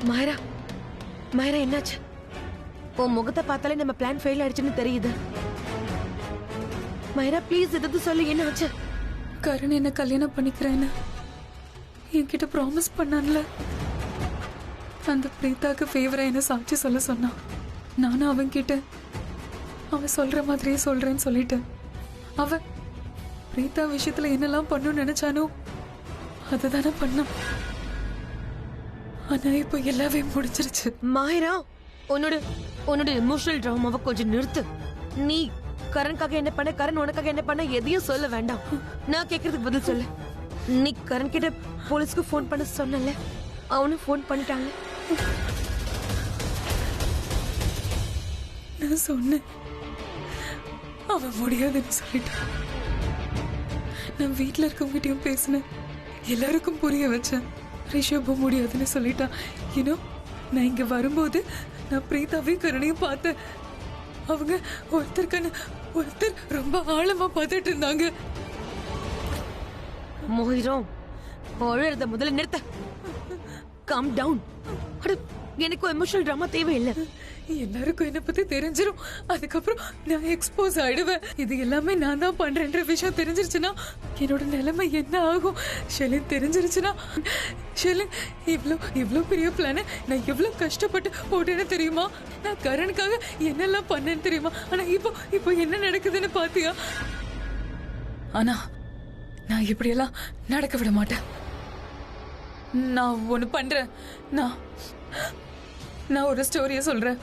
மாயரா மாயரா என்னாச்சு? உன் முகத்தை பார்த்தாலே நம்ம பிளான் ஃபெயில் ஆயிடுச்சுன்னு தெரியுது. மாயரா ப்ளீஸ் எதாவது சொல்லு, என்னாச்சு? கரண் என்ன கல்யாணம் பண்ணிக்கிறேன்னு என்கிட்ட ப்ராமிஸ் பண்ணான்ல. அந்த பிரீதாக்கு ஃபேவரா என்ன சாட்சி சொல்ல சொன்னான். நானும் அவன் கிட்ட அவன் சொல்ற மாதிரியே சொல்றேன்னு சொல்லிட்டேன். அவன் பிரீதா விஷயத்துல என்னெல்லாம் பண்ணணும்னு நினைச்சானோ அதுதானே பண்ணான். ஆனா இப்போ எல்லாமே முடிஞ்சிருச்சு. மாயரா உன்னோட எமோஷனல் டிராமாவை கொஞ்சம் நிறுத்து. நீ கரண்காக என்ன பண்ண, கரண் உனக்காக என்ன பண்ண, எதையும் சொல்ல வேண்டாம். நான் கேக்குறதுக்கு பதில் சொல்லு. நீ கரண் கிட்ட போலீஸ்க்கு ஃபோன் பண்ண சொன்னல, அவனும் ஃபோன் பண்ணிட்டாங்க. நான் சொன்னேன், அவன் முடியாதுன்னு சொல்லிட்டான். நான் வீட்டுல இருக்கவங்கிட்டையும் பேசினேன், எல்லாருக்கும் புரிய வச்சேன். ரிஷபும் முடியாதுன்னு சொல்லிட்டான். நான் இங்க வரும்போது நான் பிரீதாவையும் கரணையும் பார்த்தேன். அவங்க ஒருத்தர் ரொம்ப ஆழமா பார்த்துட்டு இருந்தாங்க. மோதிரம் அழுறத முதல்ல நிறுத்த. Calm down. எனக்கு எமோஷனல் டிராமா தேவையில்லை. எல்லாருக்கும் என்ன பத்தி தெரிஞ்சிரும். அதுக்கப்புறம் நான் எக்ஸ்போஸ் ஆயிடுவேன். இது எல்லாமே நான் தான் பண்றேன்ற விஷயம் தெரிஞ்சிருச்சுன்னா என்னோட நிலைமை என்ன ஆகும்? ஷெலின் தெரிஞ்சிருச்சுன்னா, ஷெலின் இவ்வளவு பெரிய பிளான நான் எவ்வளவு கஷ்டப்பட்டு போட்டேன்னு தெரியுமா? நான் கரனுக்காக என்னெல்லாம் பண்ணேன்னு தெரியுமா? ஆனா இப்போ என்ன நடக்குதுன்னு பாத்தியா? ஆனா நான் இப்படியெல்லாம் நடக்க விட மாட்டேன். நான் ஒண்ணு பண்றேன். நான் ஒரு ஸ்டோரியை சொல்றேன்.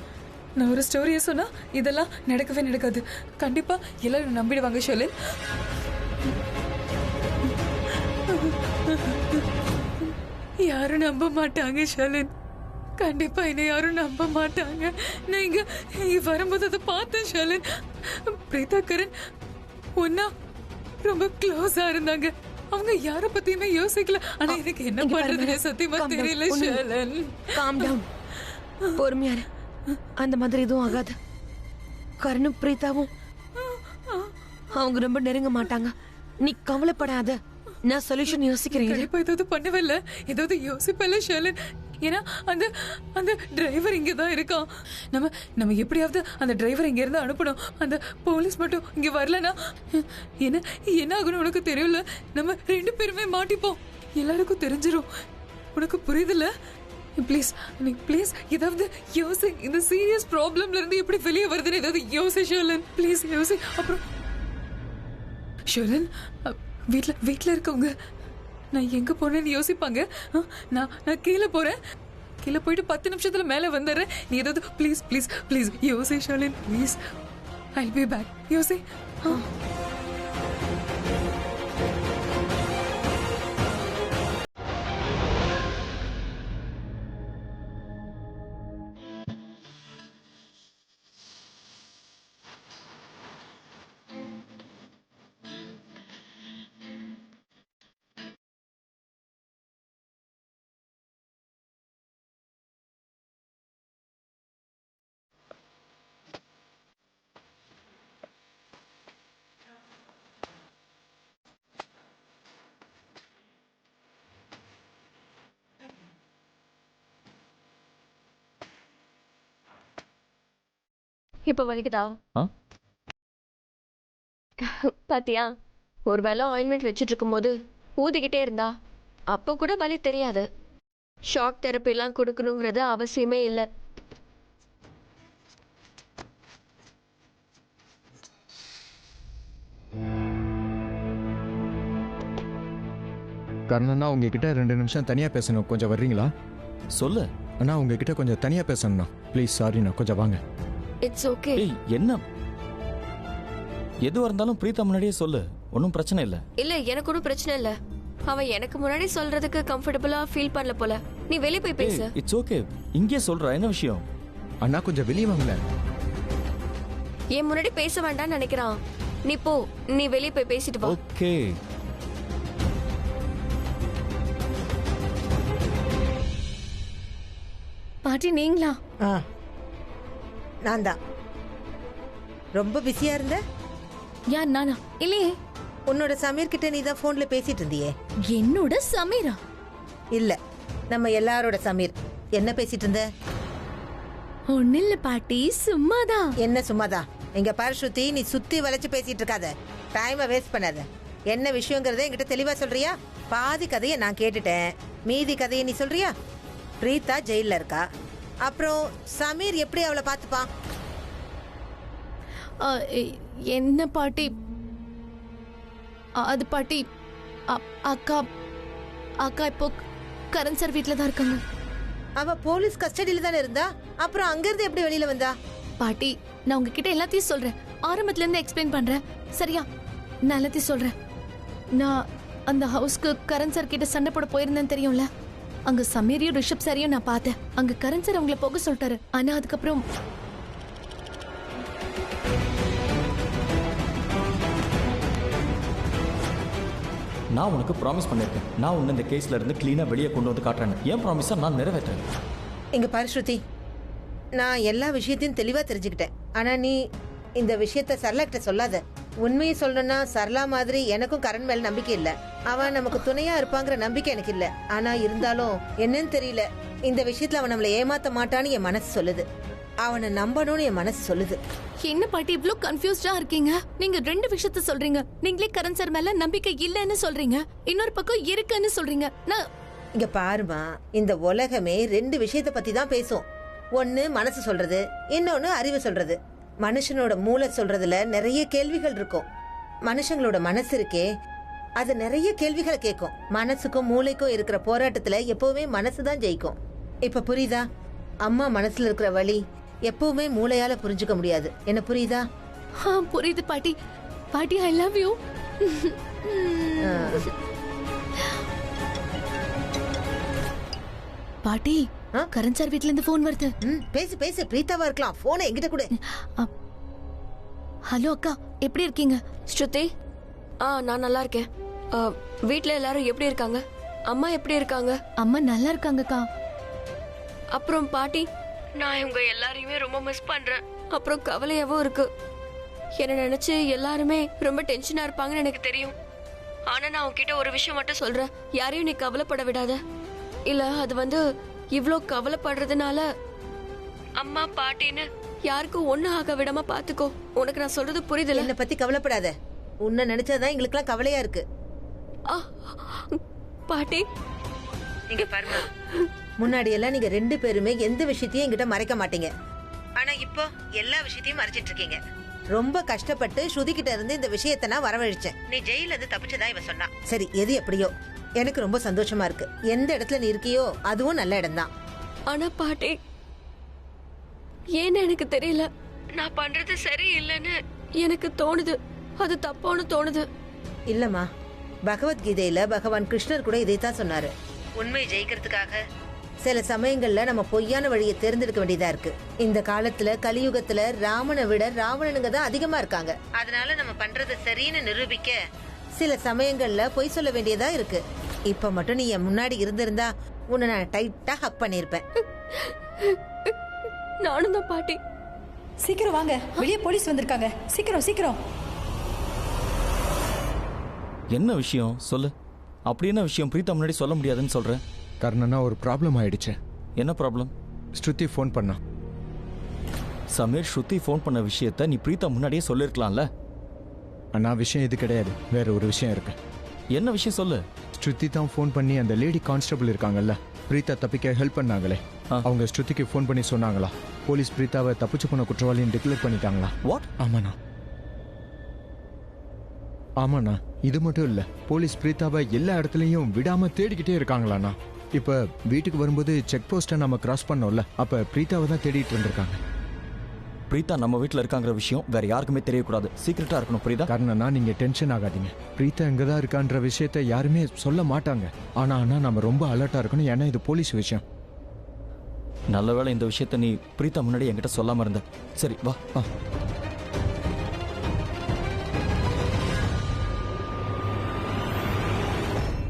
நான் ஒரு ஸ்டோரியை சொன்னா இதெல்லாம் நடக்கவே நடக்காது. கண்டிப்பா எல்லாரும் நம்பிடுவாங்க ஷெலின். யாரும் நம்ப மாட்டாங்க ஷெலின். கண்டிப்பா என்ன யாரும் நம்ப மாட்டாங்க. நான் இங்க வரும்போது அதை பார்த்தேன் ஷெலின். பிரீதா கரண் ஒன்னா ரொம்ப க்ளோஸா இருந்தாங்க. அவங்க யார பத்தியுமே யோசிக்கல. ஆனா எனக்கு என்ன பண்றதுன்னு சத்தியமா தெரியல ஷெலின். Calm down. பொறுமையான அந்த மாதிரி எதுவும் ஆகாது. கரணும் பிரீதாவும் அவங்க ரொம்ப நெருங்க மாட்டாங்க. நீ கவலைப்படாத. நான் சொல்யூஷன் யோசிக்கிறேன். கண்டிப்பா ஏதாவது பண்ணவில்லை, ஏதாவது யோசிப்பல ஷெலின். ஏன்னா அந்த டிரைவர் இங்கதான் இருக்கான். நம்ம எப்படியாவது அந்த டிரைவர் இங்க இருந்து அனுப்பணும். அந்த போலீஸ் மட்டும் இங்க வரலனா என்ன ஆகணும் உனக்கு தெரியல. நம்ம 2 பேருமே மாட்டிப்போம். எல்லாருக்கும் தெரிஞ்சிரும். உனக்கு புரியுதுல? ப்ளீஸ் ஏதாவது யோசி. இந்த சீரியஸ் ப்ராப்ளம்ல இருந்து எப்படி வெளியே வருதுன்னு ஏதாவது யோசி ஷெலின். ப்ளீஸ் யோசி. அப்புறம் ஷெலின், வீட்ல இருக்கவங்க நான் எங்க போனேன்னு யோசிப்பாங்க. நான் கீழே போறேன். கீழே போயிட்டு 10 நிமிஷத்துல மேல வந்துடுறேன். நீ ஏதாவது ப்ளீஸ் யோசி Shelin. Please, I'll be back. யோசி. இப்ப வலிக்குதா? பாத்தியா, ஒருவேளை ஆயின்மெண்ட் வச்சுட்டு இருக்கும்போது ஊதிக்கிட்டே இருந்தா அப்போ கூட வலி தெரியாது. ஷாக் தெரப்பிலாம் கொடுக்கணுங்கிறது அவசியமே இல்லை. கர்ணனா, உங்ககிட்ட 2 நிமிஷம் தனியா பேசணும். கொஞ்சம் வர்றீங்களா? சொல்லு அண்ணா, உங்ககிட்ட கொஞ்சம் தனியா பேசணும்ண்ணா. ப்ளீஸ். சாரிண்ணா, கொஞ்சம் வாங்க. It's okay. என்ன எதுவா இருந்தாலும் பிரீதா முன்னாடியே சொல்லு. ஒன்றும் பிரச்சனை இல்லை. இல்ல, எனக்கு ஒன்றும் பிரச்சனை இல்ல. அவன் எனக்கு முன்னாடி சொல்றதுக்கு கம்ஃபர்டபுளா ஃபீல் பண்ணல போல. நீ வெளியே போய் பேசு. It's okay. இங்கே சொல்ற. என்ன விஷயம்? அண்ணா, கொஞ்சம் வெளியே வாங்கல. என் முன்னாடி பேச வேண்டாம்னு நினைக்கிறான். நீ போ, நீ வெளியே போய் பேசிட்டு வா. ஓகே. பாட்டி நீங்களா? நான் தான். ரொம்ப பிஸியா இருந்த? யார், நானா? இல்லையே. உன்னோட சமீர் கிட்ட நீ தான் போன்ல பேசிட்டு இருந்தியே. என்னோட சமீரா? இல்ல, நம்ம எல்லாரோட சமீர். என்ன பேசிட்டு இருந்த? ஒண்ணு இல்ல பாட்டி, சும்மாதான். என்ன சும்மாதான்? இங்க பாரு ஸ்ருதி, நீ சுத்தி வளைச்சு பேசிட்டு இருக்காத. டைமை வேஸ்ட் பண்ணாத. என்ன விஷயங்கிறத என்கிட்ட தெளிவா சொல்றியா? பாதி கதையை நான் கேட்டுட்டேன், மீதி கதையை நீ சொல்றியா? பிரீதா ஜெயில இருக்கா, அப்புறம் சமீர் எப்படி அவளை பார்த்துப்பான்? என்ன பாட்டி? அது பாட்டி, அக்கா அக்கா இப்போ கரண் சார் வீட்டில் தான் இருக்காங்க. அவ போலீஸ் கஸ்டடியில தானே இருந்தா, அப்புறம் அங்கிருந்து எப்படி வெளியில வந்தா? பாட்டி, நான் உங்ககிட்ட எல்லாத்தையும் சொல்றேன். ஆரம்பத்துல இருந்து எக்ஸ்பிளைன் பண்றேன், சரியா? நான் எல்லாத்தையும் சொல்றேன். நான் அந்த ஹவுஸ்க்கு கரண் சார் கிட்ட சண்டை போட போயிருந்தேன்னு தெரியும்ல. அங்க சமீரையும் ரிஷப் சாரையும் நான் பார்த்தேன். அங்க கரண் சார் அவங்கள போக சொல்லிட்டாரு. ஆனா அதுக்கப்புறம் நான் உனக்கு ப்ராமிஸ் பண்ணியிருக்கேன், நான் உன்னை இந்த கேஸ்ல இருந்து கிளீனா வெளியே கொண்டு வந்து காட்டுறேன். ஏன் ப்ராமிஸை நான் நிறைவேற்றேன். இங்க பாரு ஸ்ருதி, நான் எல்லா விஷயத்தையும் தெளிவா தெரிஞ்சுக்கிட்டேன். ஆனா நீ இந்த விஷயத்த சரளா கிட்ட சொல்லாத. உண்மையை சொல்லணும்னா சரளா மாதிரி எனக்கும் கரண் மேல நம்பிக்கை இல்ல. அவன் நமக்கு துணையா இருப்பாங்கிற நம்பிக்கை எனக்கு இல்ல. ஆனா இருந்தாலும் என்னன்னு தெரியல, இந்த விஷயத்துல அவன் நம்மளை ஏமாத்த மாட்டான்னு என் மனசு சொல்லுது. அவனை நம்பணும்னு என் மனசு சொல்லுது. என்ன பாட்டி இவ்ளோ கன்ஃபியூஸ்டா இருக்கீங்க? நீங்க ரெண்டு விஷயத்த சொல்றீங்க. நீங்களே கரண் சார் மேல நம்பிக்கை இல்லைன்னு சொல்றீங்க, இன்னொரு பக்கம் இருக்குன்னு சொல்றீங்க. நான் இங்க பாருமா, இந்த உலகமே ரெண்டு விஷயத்த பத்தி தான் பேசும். ஒன்னு மனசு சொல்றது, இன்னொன்னு அறிவு சொல்றது. மனுஷனோட மூளை சொல்றதுல நிறைய கேள்விகள் இருக்கும். மனுஷங்களோட மனசு இருக்கே, அது நிறைய கேள்விகளை கேட்கும். மனசுக்கும் மூளைக்கும் இருக்கிற போராட்டத்துல எப்பவுமே மனசுதான் ஜெயிக்கும். இப்ப புரியுதா? அம்மா மனசுல இருக்கிற வலி எப்பவுமே மூளையால புரிஞ்சுக்க முடியாது. என்ன புரியுதா? புரியுது பாட்டி. பாட்டி, ஐ லவ் யூ. பாட்டி, கரண் சார் வீட்ல இருந்து போன் வருது. பேசு பேசு, பிரீதாவா இருக்கலாம். போனை என்கிட்ட கொடு. ஹலோ அக்கா, எப்படி இருக்கீங்க? ஸ்ருதி, நான் நல்லா இருக்கேன். வீட்டில் எல்லாரும் எப்படி இருக்காங்க? அம்மா எப்படி இருக்காங்க? அம்மா நல்லா இருக்காங்கக்கா. அப்புறம் பாட்டி, நான் இவங்க எல்லாரையுமே ரொம்ப மிஸ் பண்றேன். அப்புறம் கவலையாவும் இருக்கு. என்ன நினைச்சு எல்லாருமே ரொம்ப டென்ஷனா இருப்பாங்கன்னு எனக்கு தெரியும். ஆனா நான் உன்கிட்ட ஒரு விஷயம் மட்டும் சொல்றேன், யாரையும் நீ கவலைப்பட விடாத. இல்ல அது இவ்ளோ கவலைப்படுறதுனால அம்மா பாட்டின்னு யாருக்கும் ஒண்ணு ஆக விடாம பாத்துக்கோ. உனக்கு நான் சொல்றது புரியுதுல? என்ன பத்தி கவலைப்படாத. உன்னை நினைச்சாதான் எங்களுக்கு எல்லாம் கவலையா இருக்கு. பாட்டி, நீங்க பாருங்க, முன்னாடி எல்லாம் நீங்க ரெண்டு பேருமே எந்த விஷயத்தையும் என்கிட்ட மறைக்க மாட்டீங்க. ஆனா இப்போ எல்லா விஷயத்தையும் மறைச்சிட்டு இருக்கீங்க. ரொம்ப கஷ்டப்பட்டு ஸ்ருதி கிட்ட இருந்து இந்த விஷயத்தை நான் வரவழைச்சேன். நீ ஜெயில இருந்து தப்பிச்சதா இவ சொன்னா. சரி, எது எப்படியோ எனக்கு ரொம்ப சந்தோஷமா இருக்கு. எந்த இடத்துல நீ இருக்கியோ அதுவும் நல்ல இடம் தான். ஆனா பாட்டி, ஏன்னு எனக்கு தெரியல, நான் பண்றது சரி இல்லைன்னு எனக்கு தோணுது. அது தப்போன்னு தோணுது. இல்லம்மா, பகவத்கீதையில பகவான் கிருஷ்ணர் கூட இதைத்தான் சொன்னாரு. உண்மை ஜெயிக்கிறதுக்காக சில சமயங்கள்ல நம்ம பொய்யான வழியை தேர்ந்தெடுக்க வேண்டியதா இருக்கு. இந்த காலத்துல கலியுகத்துல ராமனை விட ராவணனுங்க தான் அதிகமா இருக்காங்க. அதனால நம்ம பண்றது சரின்னு நிரூபிக்க சில சமயங்கள்ல பொய் சொல்ல வேண்டியதா இருக்கு. இப்ப மட்டும் நீ என் முன்னாடி இருந்திருந்தா உன்னை நான் டைட்டா ஹக் பண்ணிருப்பேன். நானும் தான் பாட்டி. சீக்கிரம் வாங்க, வெளியே போலீஸ் வந்திருக்காங்க. சீக்கிரம் சீக்கிரம். என்ன விஷயம் சொல்லு. அப்படி என்ன விஷயம் பிரீதா முன்னாடி சொல்ல முடியாதுன்னு சொல்றேன்? கர்ணனா, ஒரு ப்ராப்ளம் ஆயிடுச்சு. என்ன ப்ராப்ளம்? ஸ்ருதி ஃபோன் பண்ணா. சமீர் ஸ்ருதி ஃபோன் பண்ண விஷயத்த நீ பிரீதா முன்னாடியே சொல்லிருக்கலாம்ல. அண்ணா, விஷயம் இது கிடையாது, வேற ஒரு விஷயம் இருக்கு. என்ன விஷயம் சொல்லு. ஸ்ருதி தான் ஃபோன் பண்ணி அந்த லேடி கான்ஸ்டபிள் இருக்காங்கல்ல, பிரீதா தப்பிக்க ஹெல்ப் பண்ணாங்களே, அவங்க ஸ்ருதிக்கு ஃபோன் பண்ணி சொன்னாங்களா போலீஸ் பிரீதாவை தப்பிச்சு போன குற்றவாளின்னு டிக்ளேர் பண்ணிட்டாங்களா? வாட்? ஆமாண்ணா, இது மட்டும் இல்ல, போலீஸ் பிரீதாவை எல்லா இடத்துலயும் விடாம தேடிக்கிட்டே இருக்காங்களாண்ணா. இப்ப வீட்டுக்கு வரும்போது செக் போஸ்ட்டை நம்ம கிராஸ் பண்ணோம்ல, அப்ப பிரீதாவை தான் தேடிட்டு இருந்திருக்காங்க. பிரீதா நம்ம வீட்டில் இருக்காங்கிற விஷயம் வேற யாருக்குமே தெரியக்கூடாது, சீக்கிரட்டா இருக்கணும், புரியுதா? கர்ணனா, நீங்க டென்ஷன் ஆகாதீங்க. பிரீதா இங்கதான் இருக்கான்ற விஷயத்த யாருமே சொல்ல மாட்டாங்க. ஆனா நம்ம ரொம்ப அலர்ட்டா இருக்கணும், ஏன்னா இது போலீஸ் விஷயம். நல்ல வேளை இந்த விஷயத்த நீ பிரீதா முன்னாடி என்கிட்ட சொல்லாம இருந்த. சரி வா.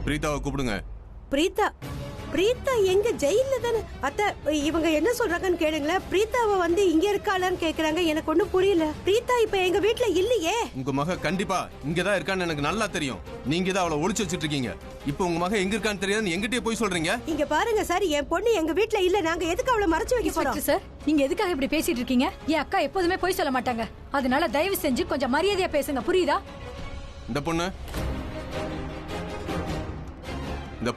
பிரீதாவை கூப்பிடுங்க. பிரீதா பிரீத்தா எங்க ஜெயில தானே? அத்தை, இவங்க என்ன சொல்றாங்கன்னு கேளுங்களேன். பிரீத்தாவை வந்து இங்க இருக்காளான்னு கேக்குறாங்க. எனக்கு ஒண்ணும் புரியல. பிரீத்தா இப்ப எங்க வீட்ல இல்லையே. உங்க மக கண்டிப்பா இங்கதான் இருக்கான்னு எனக்கு நல்லா தெரியும். நீங்க தான் அவளை ஒளிச்சு வச்சிட்டு இருக்கீங்க. இப்போ உங்க மக எங்க இருக்கான்னு தெரியாது எங்கிட்டே போய் சொல்றீங்க. இங்க பாருங்க சார், என் பொண்ணு எங்க வீட்ல இல்ல. நாங்க எதுக்கு அவளை மறைச்சு வைக்க போறோம்? சார், நீங்க எதுக்காக இப்படி பேசிட்டு இருக்கீங்க? என் அக்கா எப்போதுமே போய் சொல்ல மாட்டாங்க. அதனால தயவு செஞ்சு கொஞ்சம் மரியாதையா பேசுங்க, புரியுதா? இந்த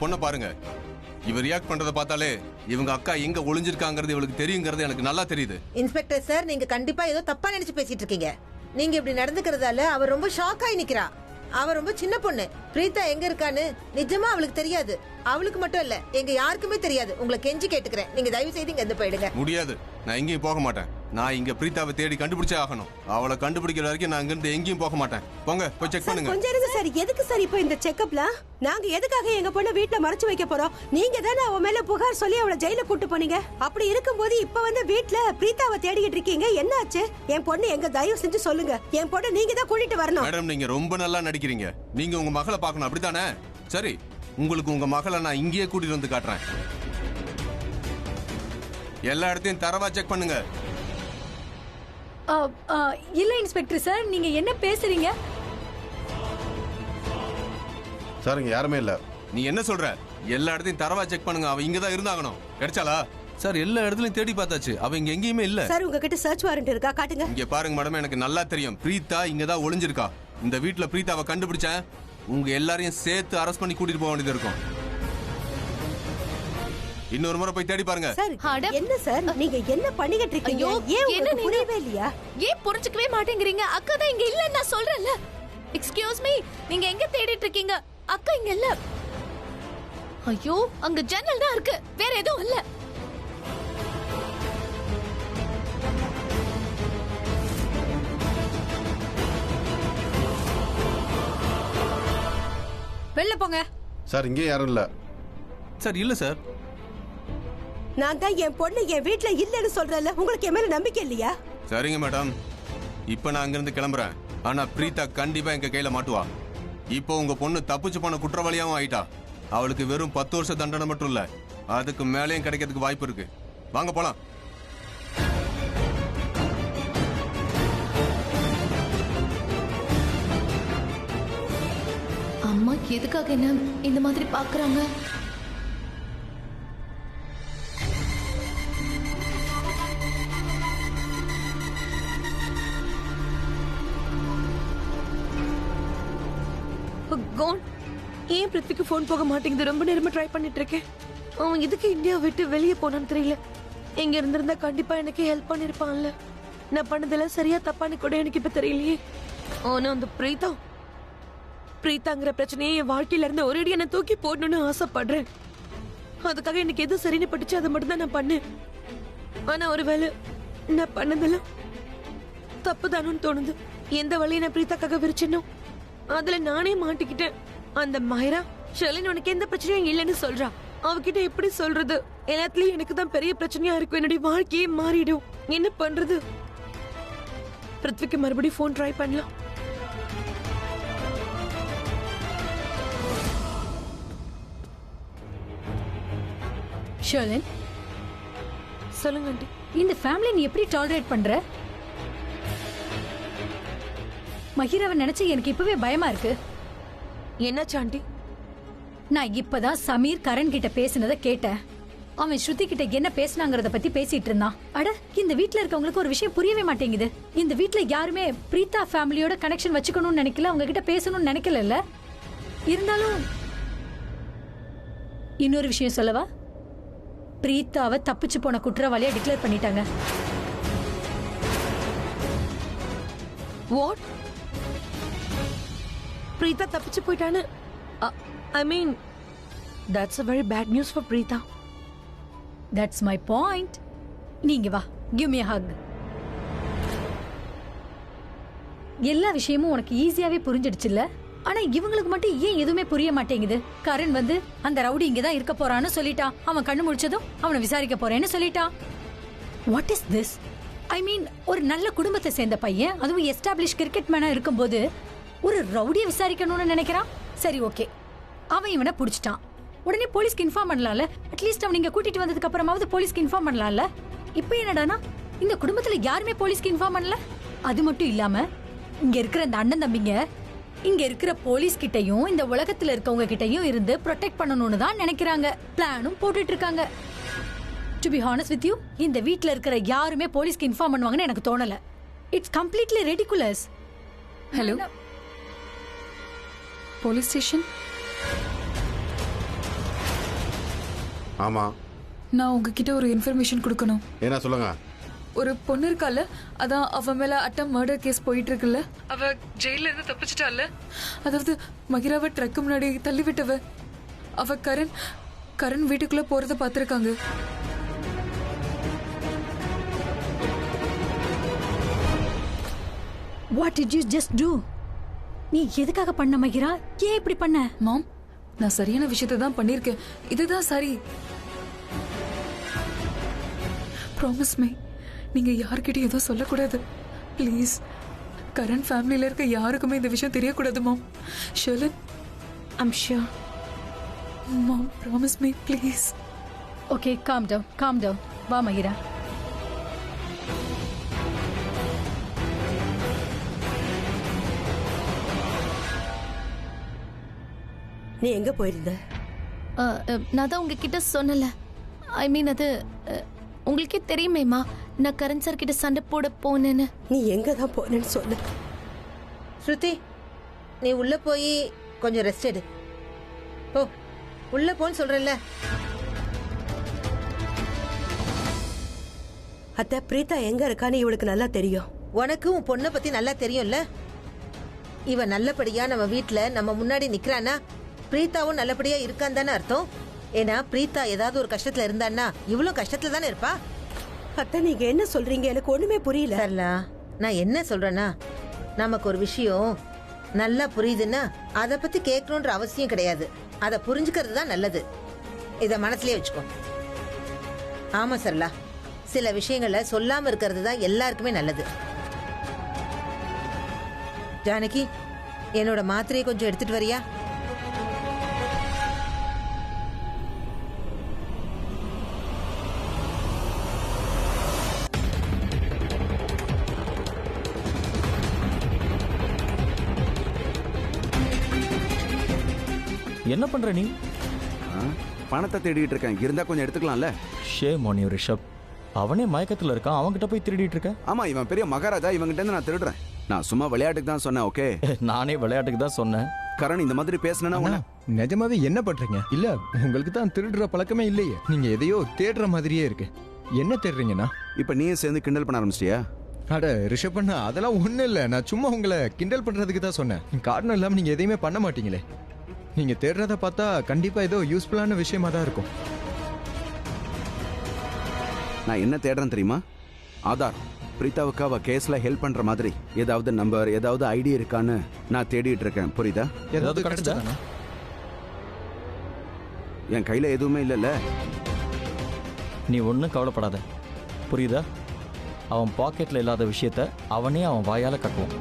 பொண்ணை பாருங்க. இவர் ரியாக்ட் பண்றத பார்த்தாலே இவங்க அக்கா எங்க ஒளிஞ்சிருக்காங்கிறது இவளுக்கு தெரியுங்கிறது எனக்கு நல்லா தெரியுது. இன்ஸ்பெக்டர் சார், நீங்க கண்டிப்பா ஏதோ தப்பா நினைச்சு பேசிட்டு இருக்கீங்க. நீங்க இப்படி நடந்துக்கிறதால அவர் ரொம்ப ஷாக் ஆகி நிக்கிறா. அவ ரொம்ப சின்ன பொண்ணு. பிரீத்தா எங்க இருக்கான்னு நிஜமா அவளுக்கு தெரியாது. அவளுக்கு மட்டும் இல்ல, எங்க யாருக்குமே தெரியாது. உங்களை கெஞ்சி கேட்டுக்கிறேன், நீங்க தயவு செய்து இங்க இருந்து போயிடுங்க. முடியாது, நான் எங்கேயும் போக மாட்டேன். நான் இங்க பிரீத்தாவை தேடி கண்டுபிடிச்சே ஆகணும். அவளை கண்டுபிடிக்கிற வரைக்கும் நான் இங்கிருந்து எங்கேயும் போக மாட்டேன். போங்க, போய் செக் பண்ணுங்க. கொஞ்சம் இருங்க சார். எதுக்கு சார் இப்போ இந்த செக்கப்லாம்? நாங்க எதுக்காக எங்க பொண்ணை வீட்ல மறைச்சு வைக்க போறோம்? நீங்க தானே அவ மேல புகார் சொல்லி அவளை ஜெயில கூட்டு போனீங்க. அப்படி இருக்கும்போது இப்ப வந்து வீட்ல பிரீத்தாவை தேடிக்கிட்டு இருக்கீங்க. என்னாச்சு? என் பொண்ணு எங்க, தயவு செஞ்சு சொல்லுங்க. என் பொண்ணு நீங்க தான் கூட்டிட்டு வரணும். மேடம், நீங்க ரொம்ப நல்லா நடிக்கிறீங்க. நீங்க உங்க மகளை பார்க்கணும், அப்படித்தானே? சரி, உங்களுக்கு உங்க மகளை நான் இங்கேயே கூட்டிட்டு வந்து காட்டுறேன். எல்லா இடத்தையும் தரவா செக் பண்ணுங்க. இல்ல இன்ஸ்பெக்டர் சார், நீங்க என்ன பேசுறீங்க? சார், இங்க யாருமே இல்ல. நீ என்ன சொல்ற? எல்லா இடத்தையும் தரவா செக் பண்ணுங்க. அவ இங்க தான் இருந்தாகணும். கிடைச்சாளா? சார், எல்லா இடத்துலயும் தேடி பார்த்தாச்சு. அவ இங்க எங்கேயுமே இல்ல. சார், உங்ககிட்ட சர்ச் வாரண்ட் இருக்கா? காட்டுங்க. இங்க பாருங்க மேடம், எனக்கு நல்லா தெரியும் பிரீத்தா இங்க தான் ஒளிஞ்சிருக்கா. இந்த வீட்ல பிரீத்தாவை கண்டுபிடிச்சேன், உங்க எல்லாரையும் சேர்த்து அரெஸ்ட் பண்ணி கூட்டிட்டு போக வேண்டியது இருக்கும். இன்னொரு முறை போய் தேடி பாருங்க. சார், என்ன சார் நீங்க என்ன பண்ணிக்கிட்டு இருக்கீங்க? ஏன் உங்களுக்கு புரியவே இல்லையா? ஏன் புரிஞ்சுக்கவே மாட்டேங்கிறீங்க? அக்கா தான் இங்க இல்ல, நான் சொல்றேன்ல. எக்ஸ்கியூஸ் மீ, நீங்க எங்க தேடிட்டு இருக்கீங்க? அக்கா இங்க இல்ல. ஐயோ, அங்க ஜன்னல் தான் இருக்கு, வேற எதுவும் இல்ல. வெளில போங்க. சார், இங்கே யாரும் இல்ல. சார், இல்ல சார். நான் தான் என் பொண்ணு என் வீட்ல இல்லன்னு சொல்றேன்ல. உங்களுக்கு என் மேல நம்பிக்கை இல்லையா? சரிங்க மேடம், இப்ப நான் அங்கிருந்து கிளம்புறேன். ஆனா பிரீத்தா கண்டிப்பா எங்க கையில மாட்டுவா. இப்போ உங்க பொண்ணு தப்பிச்சு போன குற்றவாளியாவும் ஆயிட்டா. அவளுக்கு வெறும் 10 வருஷ தண்டனை மட்டும் இல்ல, அதுக்கு மேலேயும் கிடைக்கிறதுக்கு வாய்ப்பு இருக்கு. வாங்க போலாம். அம்மா எதுக்காக என்ன இந்த மாதிரி பாக்குறாங்க? ஏன் பிருத்விக்கு போன் போக மாட்டேங்குது? ரொம்ப நேரமா ட்ரை பண்ணிட்டு இருக்கேன். அவன் இதுக்கு இந்தியா விட்டு வெளியே போனான்னு தெரியல. இங்க இருந்திருந்தா கண்டிப்பா எனக்கு ஹெல்ப் பண்ணிருப்பான்ல. நான் பண்ணதெல்லாம் சரியா தப்பான்னு கூட எனக்கு இப்ப தெரியலையே. ஆனா அந்த பிரீத்தாங்கிற பிரச்சனையை என் வாழ்க்கையில இருந்து ஒரேடி என்ன தூக்கி போடணும்னு ஆசைப்படுறேன். அதுக்காக எனக்கு எது சரின்னு பட்டுச்சு அதை மட்டும் தான் நான் பண்ணேன். ஆனா ஒருவேளை நான் பண்ணதெல்லாம் தப்புதானு தோணுது. எந்த வழியை நான் பிரீத்தாக்காக விரிச்சனோ அதுல நானே மாட்டிக்கிட்டேன். அந்த மஹிரா ஷெலின் உனக்கு எந்த பிரச்சனையும் இல்லைன்னு சொல்றா. அவகிட்ட எப்படி சொல்றது? எல்லாத்துலயும் எனக்கு தான் பெரிய பிரச்சனையா இருக்கும். என்னுடைய வாழ்க்கையே மாறிடும். என்ன பண்றது? பிருத்விக்கு மறுபடியும் போன் ட்ரை பண்ணலாம். ஷெலின், சொல்லுங்க ஆண்டி. இந்த ஃபேமிலி நீ எப்படி டாலரேட் பண்ற? மஹிராவை நினைச்சு எனக்கு இப்பவே பயமா இருக்கு. என்னாச்சு ஆண்டி? நான் இப்பதான் சமீர் கரண் கிட்ட பேசினதை கேட்டேன். அவன் ஸ்ருதி கிட்ட என்ன பேசினாங்கறத பத்தி பேசிட்டு இருந்தான். அட, இந்த வீட்ல இருக்கவங்களுக்கு ஒரு விஷயம் புரியவே மாட்டேங்குது. இந்த வீட்ல யாருமே பிரீத்தா ஃபேமிலியோட கனெக்ஷன் வச்சுக்கணும்னு நினைக்கல, அவங்க கிட்ட பேசணும்னு நினைக்கல. இருந்தாலும் இன்னொரு விஷயம் சொல்லவா? பிரீத்தாவை தப்பிச்சு போன குற்றவாளியா டிக்ளேர் பண்ணிட்டாங்க. வாட்? பிரீதா தப்பிச்சு போயிட்டான்னு? I mean, that's a very bad news for Preetha. That's my point. நீங்க வா, give me a hug. எல்லா விஷயமும் உனக்கு ஈஸியாவே புரிஞ்சிடுச்சுல்ல? ஆனா இவங்களுக்கு மட்டும் ஏன் எதுவுமே புரிய மாட்டேங்குது? கரண் வந்து அந்த ரவுடி இங்கதான் இருக்க போறான்னு சொல்லிட்டான். அவன் கண்ணு முடிச்சதும் அவனை விசாரிக்க போறேன்னு சொல்லிட்டான். What is this? I mean, ஒரு நல்ல குடும்பத்தை சேர்ந்த பையன், அதுவும் எஸ்டாப்ளிஷ் கிரிக்கெட் மேனா இருக்கும்போது ஒரு ரவுடியை விசாரிக்கணும்னு நினைக்கிறான். சரி, ஓகே, அவன் இவனை புடிச்சிட்டான். உடனே போலீஸ்க்கு இன்ஃபார்ம் பண்ணலாம்ல. அட்லீஸ்ட் அவன் இங்க கூட்டிட்டு வந்ததுக்கு அப்புறமாவது போலீஸ்க்கு இன்ஃபார்ம் பண்ணலாம்ல. இப்போ என்னடானா இந்த குடும்பத்துல யாருமே போலீஸ்க்கு இன்ஃபார்ம் பண்ணல. அது மட்டும் இல்லாம இங்க இருக்கிற அந்த அண்ணன் தம்பிங்க இங்க இருக்கிற போலீஸ் கிட்டயும் இந்த உலகத்துல இருக்கவங்க கிட்டயும் இருந்து ப்ரொடெக்ட் பண்ணணும்னு தான் நினைக்கிறாங்க. பிளானும் போட்டுட்டு இருக்காங்க. To be honest with you, இந்த வீட்ல இருக்கிற யாருமே போலீஸ்க்கு இன்ஃபார்ம் பண்ணுவாங்கன்னு எனக்கு தோணல. It's completely ridiculous. Hello, police station. ஆமா, நான் உங்ககிட்ட ஒரு இன்ஃபர்மேஷன் கொடுக்கணும். என்ன சொல்லுங்க. ஒரு பொண்ணு இருக்கால, அதான் அவ மேல அட்டம் மர்டர் கேஸ் போயிட்டு இருக்குல்ல. அவ ஜெயில இருந்து தப்பிச்சிட்டால. அதாவது மகிராவை ட்ரக்கு முன்னாடி தள்ளி விட்டவ. அவ கரண் வீட்டுக்குள்ள போறத பாத்திருக்காங்க. What did you just do? நீ எதுக்காக பண்ண மகிரா? ஏன் இப்படி பண்ண? மாம், நான் சரியான விஷயத்தை தான் பண்ணிருக்கேன். இதுதான் சரி. ப்ராமிஸ் மீ, நீங்க யார்கிட்டயும் எதுவும் சொல்லக்கூடாது ப்ளீஸ். கரண் ஃபேமிலியில இருக்க யாருக்குமே இந்த விஷயம் தெரியக்கூடாது mom. Sharlin, I'm sure. Mom, promise me please. Okay, calm down. வா மகிரா. நீ எங்க போயிருந்த? நான் தான் உங்ககிட்ட சொன்னல. ஐ மீன் அது உங்களுக்கே தெரியுமேமா, நான் கரண் சார் கிட்ட சண்டை போட போனேன்னு. நீ எங்க தான் போனேன்னு சொல்லு. ஸ்ருதி, நீ உள்ள போய் கொஞ்சம் ரெஸ்ட் எடு. ஓ, உள்ள போன்னு சொல்றேன்ல. அத்தை, பிரீதா எங்க இருக்கான்னு இவளுக்கு நல்லா தெரியும். உனக்கு உன் பொண்ணை பத்தி நல்லா தெரியும்ல. இவ நல்லபடியா நம்ம வீட்டுல நம்ம முன்னாடி நிக்கிறானா, பிரீதாவும் நல்லபடியா இருக்கான்னு தானே அர்த்தம். ஏன்னா பிரீதா ஏதாவது ஒரு கஷ்டத்துல இருந்தான்னா இவ்வளவு கஷ்டத்துல தானே இருப்பா. அத்தை, நீங்க என்ன சொல்றீங்க? எனக்கு ஒண்ணுமே புரியல. சரலா, நான் என்ன சொல்றேன்னா, நமக்கு ஒரு விஷயம் நல்லா புரியுதுன்னா அதை பத்தி கேட்கணுன்ற அவசியம் கிடையாது. அதை புரிஞ்சுக்கிறது தான் நல்லது. இத மனசுலயே வச்சுக்கோ. ஆமா சரலா, சில விஷயங்களை சொல்லாம இருக்கிறது தான் எல்லாருக்குமே நல்லது. ஜானகி, என்னோட மாத்திரையை கொஞ்சம் எடுத்துட்டு வரியா? என்ன பண்ற நீ? பணத்தை தேடிட்டு இருக்கேன். இருந்தா கொஞ்சம் எடுத்துக்கலாம்ல. Shame on you Rishab. அவனே மயக்கத்துல இருக்கான், அவன்கிட்ட போய் திருடிட்டு இருக்க? ஆமா, இவன் பெரிய மகாராஜா. இவங்கிட்ட இருந்து நான் திருடுறேன். நான் சும்மா விளையாட்டுக்கு தான் சொன்னேன். ஓகே, நானே விளையாட்டுக்கு தான் சொன்னேன். கரண், இந்த மாதிரி பேசணும்னா நிஜமாவே என்ன பண்றீங்க? இல்ல, உங்களுக்கு தான் திருடுற பழக்கமே இல்லையே. நீங்க எதையோ தேடுற மாதிரியே இருக்கு. என்ன தேடுறீங்கன்னா? இப்ப நீயும் சேர்ந்து கிண்டல் பண்ண ஆரம்பிச்சிட்டியா? அட ரிஷப் பண்ணா, அதெல்லாம் ஒண்ணும் இல்ல. நான் சும்மா உங்களை கிண்டல் பண்றதுக்கு தான் சொன்னேன். காரணம் இல்லாம நீங்க எதையுமே பண்ண மாட்டீங்களே. நீங்க தேடுறத பார்த்தா கண்டிப்பா ஏதோ யூஸ்ஃபுல்லான விஷயமா தான் இருக்கும். நான் என்ன தேடுறேன் தெரியுமா? ஆதார். பிரீதாவுக்கு அவ கேஸ்ல ஹெல்ப் பண்ற மாதிரி ஏதாவது நம்பர், ஏதாவது ஐடி இருக்கான்னு நான் தேடிட்டு இருக்கேன். புரியுதா? ஏதாவது கிடைச்சதா? என் கையில எதுவுமே இல்லைல்ல. நீ ஒன்றும் கவலைப்படாத, புரியுதா? அவன் பாக்கெட்ல இல்லாத விஷயத்த அவனே அவன் வாயால கட்டுவான்.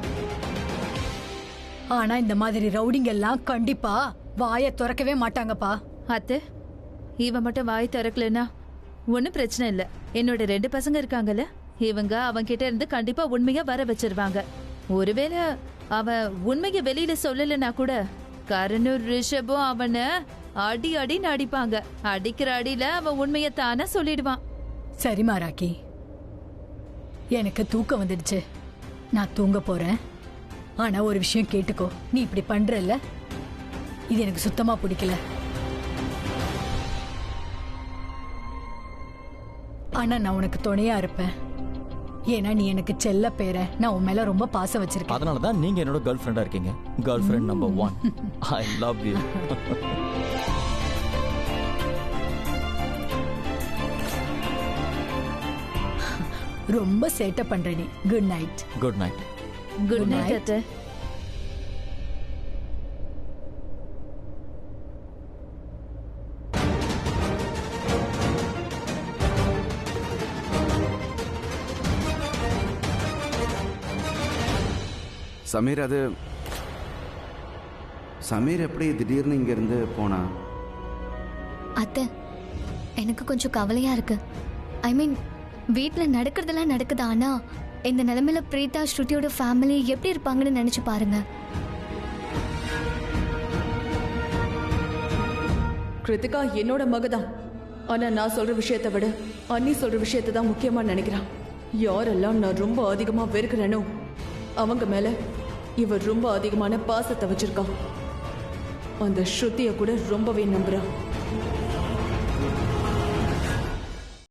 ஆனா இந்த மாதிரி ரவுடிங்க எல்லாம் கண்டிப்பா வாயை திறக்கவே மாட்டாங்கப்பா. அத்தை, இவன் மட்டும் வாய் திறக்கலன்னா ஒன்றும் பிரச்சனை இல்லை. என்னோட 2 பசங்க இருக்காங்கல்ல, இவங்க அவன்கிட்ட இருந்து கண்டிப்பா உண்மையா வர வச்சிருவாங்க. ஒருவேளை அவன் உண்மையை வெளியில சொல்லலைன்னா கூட கரணும் ரிஷபும் அவனை அடின்னு அடிப்பாங்க. அடிக்கிற அடியில அவன் உண்மையை தானே சொல்லிடுவான். சரிமா ராக்கி, எனக்கு தூக்கம் வந்துடுச்சு. நான் தூங்க போறேன். ஆனா ஒரு விஷயம் கேட்டுக்கோ. நீ இப்படி பண்றல்ல, இது எனக்கு சுத்தமா பிடிக்கல. ஆனா நான் உனக்கு துணையா இருப்பேன். ஏன்னா நீ எனக்கு செல்ல பேர. நான் உன் மேல ரொம்ப பாசம் வச்சிருக்கேன். அதனாலதான் நீங்க என்னோட கேர்ள் ஃப்ரெண்டா இருக்கீங்க. Girl friend number 1. I love you. ரொம்ப சேட்டை பண்ற நீ. Good night. Good night. Good night அத்தை. சமீர் எப்படி திடீர்னு இங்க இருந்து போனா? அத்தை எனக்கு கொஞ்சம் கவலையா இருக்கு. ஐ மீன் வீட்டில் நடக்கிறதெல்லாம் நடக்குது, ஆனா இந்த நிலைமையில பிரீதா ஸ்ருதியோட ஃபேமிலி எப்படி இருப்பாங்கன்னு நினைச்சு பாருங்க. கிருத்திகா என்னோட மகதான். ஆனா நான் சொல்ற விஷயத்தை விட அண்ணி சொல்ற விஷயத்தை தான் முக்கியமா நினைக்கிறான். யாரெல்லாம் நான் ரொம்ப அதிகமா வெறுக்கிறேனோ அவங்க மேல இவர் ரொம்ப அதிகமான பாசத்தை வச்சிருக்கான். அந்த ஸ்ருதியை கூட ரொம்பவே நம்புறான்.